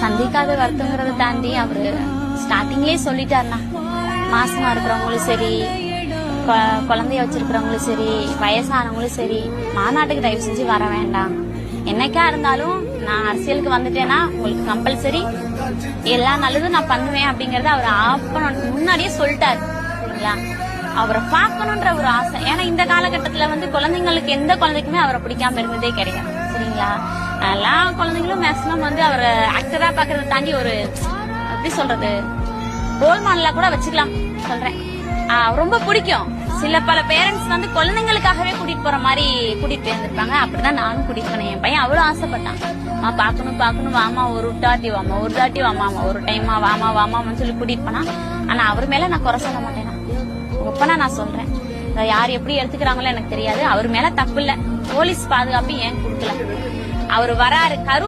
சந்திக்காத வருத்தங்கிறத தாண்டி அவரு ஸ்டார்டிங்லயே சொல்லிட்டாருண்ணா, மாசமா இருக்கிறவங்களும் சரி, குழந்தைய வச்சிருக்கிறவங்களும் சரி, வயசானவங்களும் சரி, மாநாட்டுக்கு தயவு செஞ்சு வர வேண்டாம். என்னைக்கா இருந்தாலும் நான் அரசியலுக்கு வந்துட்டேன்னா உங்களுக்கு கம்பல்சரி எல்லா நல்லதும் நான் பண்ணுவேன் அப்படிங்கறத அவர் முன்னாடியே சொல்லிட்டாரு. சரிங்களா? அவரை பார்க்கணுன்ற ஒரு ஆசை. ஏன்னா இந்த காலகட்டத்துல குழந்தைங்களுக்கு எந்த குழந்தைக்குமே அவரை பிடிக்காம இருந்ததே கிடையாது. சரிங்களா? எல்லா குழந்தைங்களும் மேக்சிமம் அவரை ஆக்டரா பாக்குறத தாண்டி ஒரு எப்படி சொல்றது, ரோல் மாடலா கூட வச்சுக்கலாம் சொல்றேன். ரொம்ப பிடிக்கும். பல பேரண்ட்ஸ் குழந்தைங்களுக்காகவே கூட்டிட்டு போற மாதிரி கூட்டிட்டு போயிருந்திருப்பாங்க. அப்படிதான் நானும் கூட்டிட்டு போனேன். என் பையன் அவ்வளவு ஆசைப்பட்டான், பாக்கணும் வாமா, ஒரு தாட்டி வாமா, ஒரு டைமா வாமான்னு சொல்லி கூட்டிட்டு போனா. ஆனா அவர் மேல நான் குறை சொல்ல மாட்டேன். ஒப்பனா நான் சொல்றேன், யார் எப்படி எடுத்துக்கிறாங்களோ எனக்கு தெரியாது. அவர் மேல தப்பு இல்ல. போலீஸ் பாதுகாப்பு ஏன் கொடுக்கல? அவர் வராரு